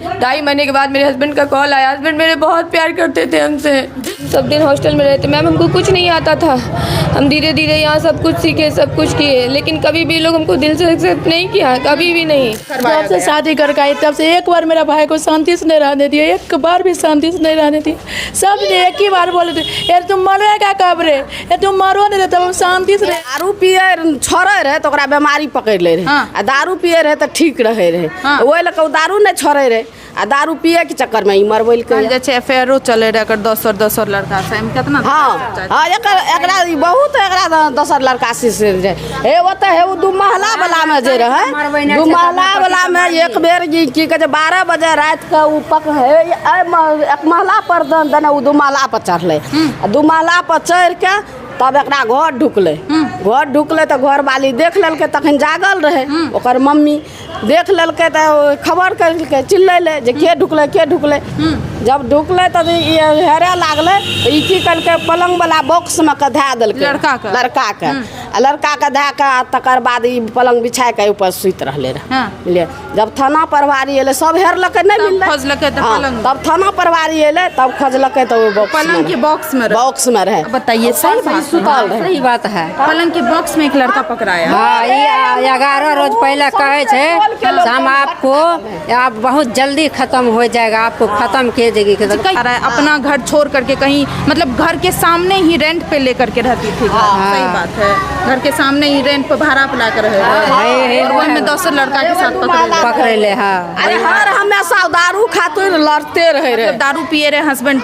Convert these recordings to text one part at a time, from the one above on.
2.5 महीने के बाद मेरे हस्बैंड का कॉल आया। हस्बैंड मेरे बहुत प्यार करते थे हमसे, सब दिन हॉस्टल में रहते। मैम हमको कुछ नहीं आता था, हम धीरे धीरे यहाँ सब कुछ सीखे, सब कुछ किए, लेकिन कभी भी लोग हमको दिल से एक्सेप्ट नहीं किया, कभी भी नहीं। जब से शादी करके आई तब से एक बार मेरा भाई को शांति से नहीं रहने दिया, एक बार भी शांति से नहीं रहने दिया। सब ने एक ही बार बोले थे, यार तुम मरेगा कब रे, ये तुम मरो नहीं, तब हम शांति से दारू पिए छोड़े रहे तो बीमारी पकड़ ले रहे। आ दारू पिए रहे तो ठीक रहे रहे, वही लगे दारू नहीं छोड़े रहे, आ दारू पिए के चक्कर में मर बोल के जैसे अफेयरो चले रहे 10 लड़का से कितना। हाँ एकरा बहुत एकरा 10 लड़का से हे ओते हे दू महला वाला में जे रहे, दू महला वाला में एक बेर की कहे 12 बजे रात का उ पक है एक महला पर दने उ दू महला पर चढ़ले, दू महला पर चढ़ के तब एकरा घर ढुकले, घर ढुकले तो घर वाली देख लेलके, तखन जागल रहे, ओकर मम्मी देख लेलके तो खबर करके चिल्लैले जे के ढुकले। जब ढुकले तो हेरे लागले, ई की करके पलंग वाला बॉक्स में के धा देलके लड़का के धा के तकर बाद ई पलंग बिछा के ऊपर सुत रहले रहे। जब थाना प्रभारी एले सब हेरलके नहीं मिलले, तब थाना प्रभारी एले तब खोजलके तो पलंग के बॉक्स में रहे। बताइए सही बात है। पलंग के बॉक्स में एक लड़का पकड़ाया। हाँ, ये 11 रोज पहले कहे थे हम आपको आप बहुत जल्दी खत्म हो जाएगा, आपको खत्म किए देगी। अपना घर छोड़ करके कहीं मतलब घर के सामने ही रेंट पे लेकर के रहती थी। सही बात है, घर के सामने ही रेंट पे भाड़ा पे ला कर रहे में 10 लड़का के साथ पकड़े ले। अरे हर हमेशा दारू खातिर लड़ते रहे, दारू पिए रहे हस्बैंड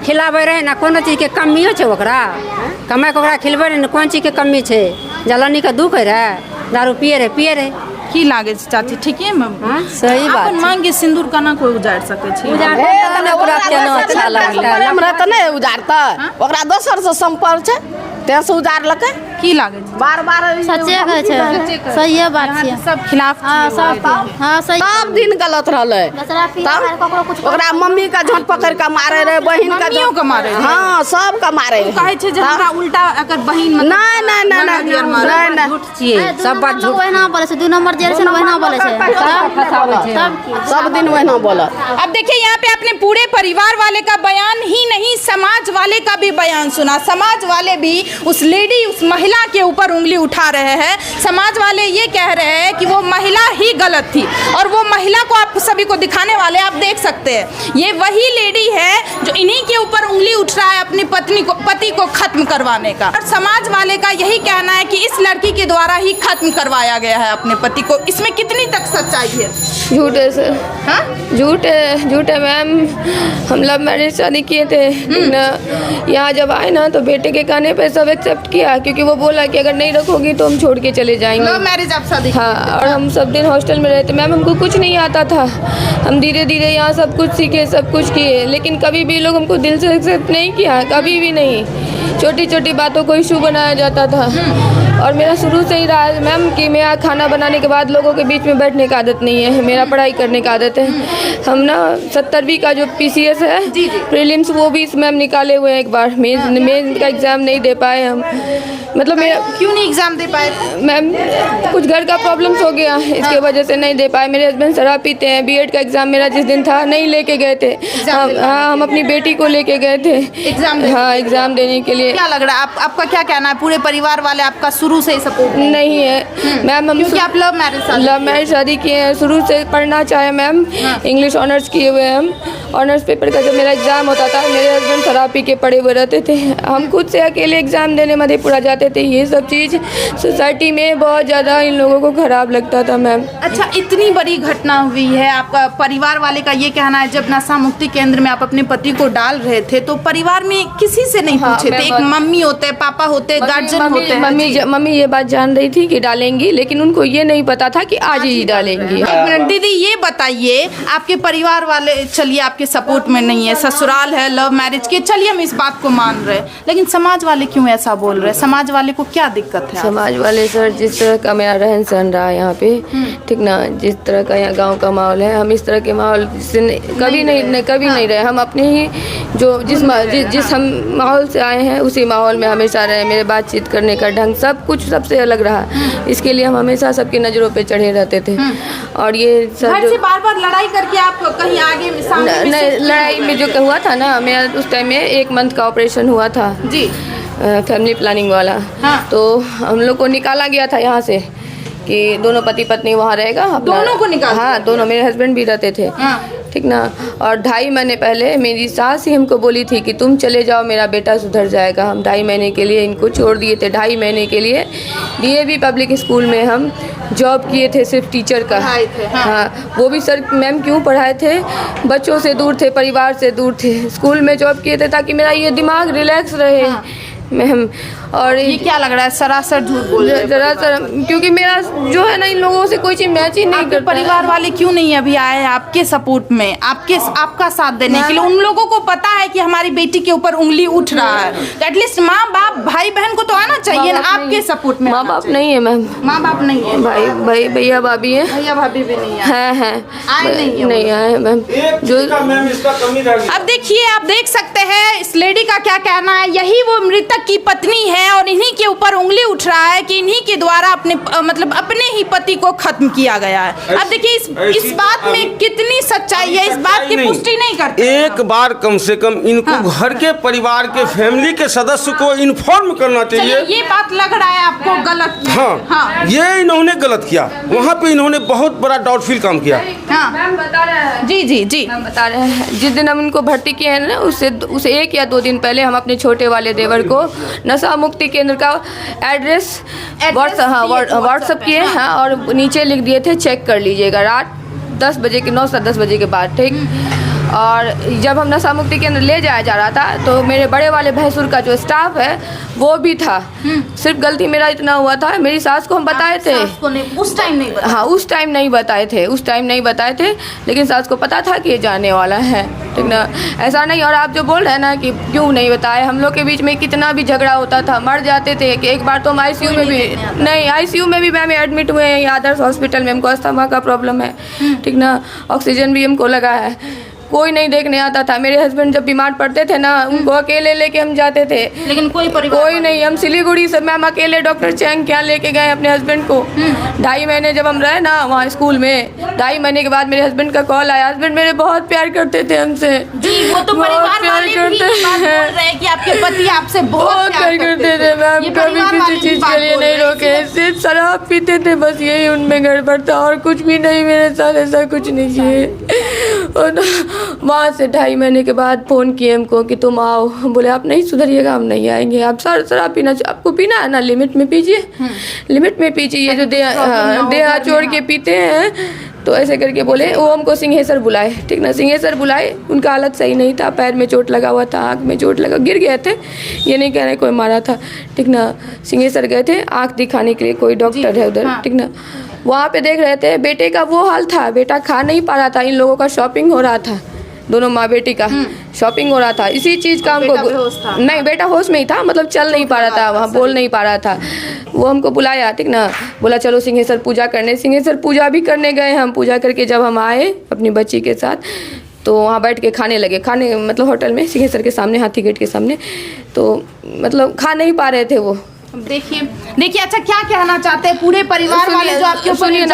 खिलाबे रहे ना, कोनो चीज के कमियो छे ओकरा, कमाई के ओकरा खिलबे रहे, कौन चीज के कमी छे, जलानी का दुख रहे, दारू पिए रहे। की लागे चाची ठीक है मैम? सही बात। अपन मांग के सिंदूर कना कोई उजाड़ सके छी? अच्छा लगता उजाड़ता ओकरा दोसर से संपर्क छे ते से उजाड़ लके की लागे बार सच्चे कहे छे, सही बात छे, सब खिलाफ। हां सही सब दिन गलत रहले। ओकरा मम्मी का झट पकड़ के मारे रहे, बहन का मारे रहे। हां सब का मारे रहे। कहे छे जे हमरा उल्टा अगर बहन नहीं झूठ छिए, सब बात झूठ। वहना बोले छे, 2 नंबर जे छे वहना बोले छे, सब दिन वहना बोला। अब देखिए यहाँ पे अपने पूरे परिवार वाले का बयान ही नहीं, समाज वाले का भी बयान सुना। समाज वाले भी उस लेडी, उस महिला के ऊपर उंगली उठा रहे हैं। समाज वाले ये कह रहे हैं कि वो महिला ही गलत थी, और वो महिला को आप सभी को दिखाने वाले आप देख सकते हैं, ये वही लेडी है जो इन्हीं के ऊपर उंगली उठ रहा है अपनी पति को खत्म करवाने का। और समाज वाले का यही कहना है कि इस लड़की के द्वारा ही खत्म करवाया गया है अपने पति को। इसमें कितनी तक सच्चाई है? झूठ है सर। हाँ? झूठ है मैम। हम लव मैरिज शादी किए थे, यहाँ जब आए ना तो बेटे के कहने पे सब एक्सेप्ट किया, क्योंकि वो बोला कि अगर नहीं रखोगी तो हम छोड़ के चले जाएंगे। लव मैरिज आप शादी? हाँ, और हम सब दिन हॉस्टल में रहते। मैम हमको कुछ नहीं आता था, हम धीरे धीरे यहाँ सब कुछ सीखे, सब कुछ किए, लेकिन कभी भी लोग हमको दिल से एक्सेप्ट नहीं किया, कभी भी नहीं। छोटी छोटी बातों को इशू बनाया जाता था। और मेरा शुरू से ही रहा है मैम कि मेरा खाना बनाने के बाद लोगों के बीच में बैठने का आदत नहीं है, मेरा पढ़ाई करने का आदत है। हम ना 70वीं का जो PCS है प्रीलिम्स, वो भी इस मैम निकाले हुए हैं। एक बार मेन का एग्ज़ाम नहीं दे पाए हम। मतलब मेरा क्यों नहीं एग्जाम दे पाए मैम? कुछ घर का प्रॉब्लम्स हो गया, इसके वजह से नहीं दे पाए। मेरे हस्बैंड शराब पीते हैं। B.Ed का एग्ज़ाम मेरा जिस दिन था नहीं लेके गए थे। हाँ, हम अपनी बेटी को लेके गए थे एग्ज़ाम देने के लिए। क्या लग रहा है आपका क्या कहना है? पूरे परिवार वाले आपका शुरू से सपोर्ट नहीं है मैम? हम क्योंकि आप लव मैरिज शादी किए हैं, शुरू से पढ़ना चाहे मैम। इंग्लिश ऑनर्स किए हुए हैं हम। ऑनर्स पेपर का जब मेरा एग्ज़ाम होता था, मेरे हस्बैंड शराब पी के पड़े हुए रहते थे। हम खुद से अकेले एग्ज़ाम देने मधेपुरा जाते थे। ये सब चीज़ सोसाइटी में बहुत ज़्यादा इन लोगों को ख़राब लगता था मैम। अच्छा, इतनी बड़ी घटना हुई है, आपका परिवार वाले का ये कहना है जब नशा मुक्ति केंद्र में आप अपने पति को डाल रहे थे तो परिवार में किसी से नहीं पूछे थे? एक मम्मी होते, पापा होते, गार्जियन होते। मम्मी ये बात जान रही थी कि डालेंगी, लेकिन उनको ये नहीं पता था कि आज ही डालेंगी। दीदी ये बताइए, आपके परिवार वाले चलिए आपके सपोर्ट में नहीं है, ससुराल है, लव मैरिज के, चलिए हम इस बात को मान रहे हैं, लेकिन समाज वाले क्यों ऐसा बोल रहे हैं? समाज वाले को क्या दिक्कत है? समाज वाले सर, जिस तरह का मेरा रहन सहन रहा यहाँ पे, ठीक ना, जिस तरह का यहाँ गांव का माहौल है, हम इस तरह के माहौल से कभी नहीं रहे। हम अपने ही जिस हम माहौल से आए हैं उसी माहौल में हमेशा रहे। मेरे बातचीत करने का ढंग, सब सब कुछ सबसे अलग रहा। इसके लिए हम हमेशा सबकी नज़रों पे चढ़े रहते थे। और ये सब घर से बार बार लड़ाई करके आप कहीं आगे सामने में नहीं, लड़ाई में जो हुआ था ना, मेरा उस टाइम में 1 मंथ का ऑपरेशन हुआ था जी, फैमिली प्लानिंग वाला। हाँ। तो हम लोग को निकाला गया था यहाँ से कि दोनों पति पत्नी वहाँ रहेगा। दोनों को निकाल हाँ, दोनों, मेरे हस्बैंड भी रहते थे। हाँ। ठीक ना। और 2.5 महीने पहले मेरी सास ही हमको बोली थी कि तुम चले जाओ, मेरा बेटा सुधर जाएगा। हम 2.5 महीने के लिए इनको छोड़ दिए थे। 2.5 महीने के लिए DAV पब्लिक स्कूल में हम जॉब किए थे, सिर्फ टीचर का। पढ़ाए थे, हाँ। हाँ, वो भी सर मैम क्यों पढ़ाए थे? बच्चों से दूर थे, परिवार से दूर थे। स्कूल में जॉब किए थे ताकि मेरा ये दिमाग रिलैक्स रहे मैम। और ये क्या लग रहा है, सरासर झूठ बोल रहे हैं। दरअसल क्योंकि मेरा जो है ना, इन लोगों से कोई चीज़ मैच ही नहीं आपके करता। परिवार वाले क्यों नहीं अभी आए हैं आपके सपोर्ट में, आपका साथ देने के लिए? उन लोगों को पता है कि हमारी बेटी के ऊपर उंगली उठ रहा है, तो एटलीस्ट माँ बाप भाई बहन को तो आना चाहिए ना आपके सपोर्ट में। माँ बाप नहीं है मैम, माँ बाप नहीं है, भाई भैया भाभी है, भैया भाभी भी नहीं है, हैं आए नहीं है, नहीं आए मैम। जो अब देखिए, आप देख सकते हैं इस लेडी का क्या कहना है। यही वो मृतक की पत्नी है और इन्हीं के ऊपर उंगली उठ रहा है कि इन्हीं के द्वारा अपने ही पति को खत्म किया गया है। अब देखिए इस बात में कितनी सच्चाई है, इस बात की पुष्टि नहीं करते। एक बार कम से कम इनको घर के परिवार के फैमिली के सदस्य को इन्फॉर्म करना चाहिए। ये बात लग रहा है आपको गलत किया। हाँ, ये इन्होंने गलत किया। वहाँ पे इन्होंने बहुत बड़ा डाउटफुल काम किया। हाँ, मैम बता रहे हैं। जी हम बता रहे हैं, जिस दिन हम इनको भर्ती किए हैं ना, उससे 1 या 2 दिन पहले हम अपने छोटे वाले देवर को नशा मुक्ति केंद्र का एड्रेस व्हाट्सअप किए हैं। हाँ, और नीचे लिख दिए थे चेक कर लीजिएगा, रात 10 बजे के 9 से 10 बजे के बाद। ठीक। और जब हम नशा मुक्ति केंद्र ले जाया जा रहा था तो मेरे बड़े वाले भैंसुर का जो स्टाफ है वो भी था। सिर्फ गलती मेरा इतना हुआ था, मेरी सास को हम बताए थे, उस टाइम नहीं बताया। हाँ, उस टाइम नहीं बताए थे, लेकिन सास को पता था कि ये जाने वाला है। ठीक ना। ऐसा नहीं। और आप जो बोल रहे हैं ना कि क्यों नहीं बताए, हम लोग के बीच में कितना भी झगड़ा होता था, मर जाते थे। कि एक बार तो हम ICU में भी नहीं, ICU में भी मैम एडमिट हुए हैं आदर्श हॉस्पिटल में। हमको अस्थमा का प्रॉब्लम है। ठीक ना। ऑक्सीजन भी हमको लगा है, कोई नहीं देखने आता था। मेरे हस्बैंड जब बीमार पड़ते थे ना, उनको अकेले लेके हम जाते थे, लेकिन कोई नहीं। हम सिलीगुड़ी से मैम अकेले डॉक्टर चैंग क्या लेके गए अपने हस्बैंड को। 2.5 महीने जब हम रहे ना वहाँ स्कूल में, 2.5 महीने के बाद मेरे हस्बैंड का कॉल आया। हस्बैंड मेरे बहुत प्यार करते थे हमसे। जी, वो तो परिवार वाले भी बात बोल रहे हैं कि आपके पति आपसे बहुत प्यार करते थे मैम। कभी किसी चीज़ के लिए नहीं रोके, सिर्फ शराब पीते थे, बस यही उनमें गड़बड़ था और कुछ भी नहीं। मेरे साथ ऐसा कुछ नहीं किए। और वहाँ से 2.5 महीने के बाद फ़ोन किए हमको कि तुम आओ। बोले आप नहीं सुधरिएगा, हम नहीं आएंगे। आप शराब पीना, आपको पीना है ना, लिमिट में पीजिए, लिमिट में पीजिए। ये जो देहा चोड़ के पीते हैं, तो ऐसे करके बोले। वो हमको सिंहेश्वर बुलाए। ठीक ना। सिंहेश्वर बुलाए, उनका हालत सही नहीं था, पैर में चोट लगा हुआ था, आँख में चोट लगा, गिर गए थे। ये नहीं कह रहे कोई मारा था। ठीक ना। सिंहेश्वर गए थे आँख दिखाने के लिए, कोई डॉक्टर है उधर। ठीक ना। वहाँ पे देख रहे थे, बेटे का वो हाल था, बेटा खा नहीं पा रहा था। इन लोगों का शॉपिंग हो रहा था, दोनों माँ बेटी का शॉपिंग हो रहा था। इसी चीज़ का हमको नहीं, बेटा होश में ही था, मतलब चल नहीं पा रहा था, वहाँ बोल नहीं पा रहा था। वो हमको बुलाया। ठीक ना। बोला चलो सिंहेश्वर पूजा करने। सिंहेश्वर पूजा भी करने गए हम। पूजा करके जब हम आए अपनी बच्ची के साथ, तो वहाँ बैठ के खाने लगे। मतलब होटल में सिंहेश्वर के सामने, हाथी गेट के सामने। तो मतलब खा नहीं पा रहे थे वो। देखिए अच्छा, क्या कहना चाहते हैं पूरे परिवार वाले जो आपके ऊपर सुनिए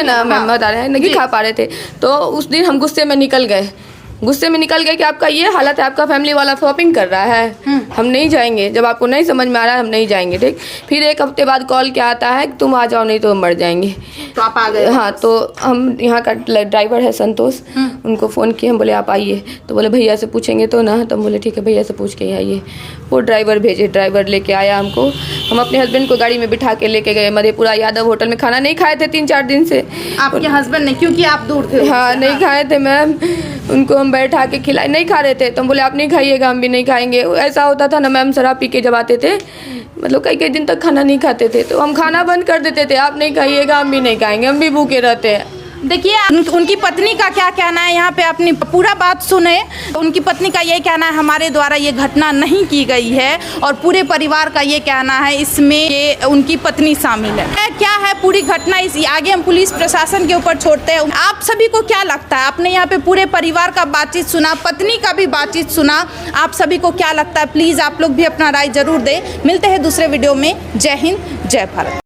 ना मैम बता रहे हैं, नहीं खा पा रहे थे। तो उस दिन हम गुस्से में निकल गए कि आपका ये हालत है, आपका फैमिली वाला शॉपिंग कर रहा है, हम नहीं जाएंगे। जब आपको नहीं समझ में आ रहा है, हम नहीं जाएंगे। ठीक। फिर 1 हफ्ते बाद कॉल क्या आता है कि तुम आ जाओ, नहीं तो हम मर जाएंगे। तो आप आ गए? हाँ। तो हम यहाँ का ड्राइवर है संतोष, उनको फ़ोन किए। हम बोले आप आइए, तो बोले भैया से पूछेंगे तो ना। तो हम बोले ठीक है, भैया से पूछ के ही आइए। वो ड्राइवर भेजे, ड्राइवर लेके आया हमको। हम अपने हस्बैंड को गाड़ी में बिठा के लेके गए मधेपुरा यादव होटल में। खाना नहीं खाए थे 3-4 दिन से आपके हस्बैंड ने, क्योंकि आप दूर थे। हाँ, नहीं खाए थे मैम। उनको हम बैठा के खिलाए, नहीं खा रहे थे। तो हम बोले आप नहीं खाइएगा, हम भी नहीं खाएंगे। ऐसा होता था ना मैम, शराब पी के जब आते थे, मतलब कई दिन तक खाना नहीं खाते थे, तो हम खाना बंद कर देते थे। आप नहीं खाइएगा, हम भी नहीं खाएंगे, हम भी भूखे रहते हैं। देखिए उनकी पत्नी का क्या कहना है, यहाँ पे अपनी पूरा बात सुने। उनकी पत्नी का ये कहना है हमारे द्वारा ये घटना नहीं की गई है, और पूरे परिवार का ये कहना है इसमें ये उनकी पत्नी शामिल है। क्या है पूरी घटना, इस आगे हम पुलिस प्रशासन के ऊपर छोड़ते हैं। आप सभी को क्या लगता है? आपने यहाँ पे पूरे परिवार का बातचीत सुना, पत्नी का भी बातचीत सुना, आप सभी को क्या लगता है? प्लीज़ आप लोग भी अपना राय जरूर दें। मिलते हैं दूसरे वीडियो में। जय हिंद, जय भारत।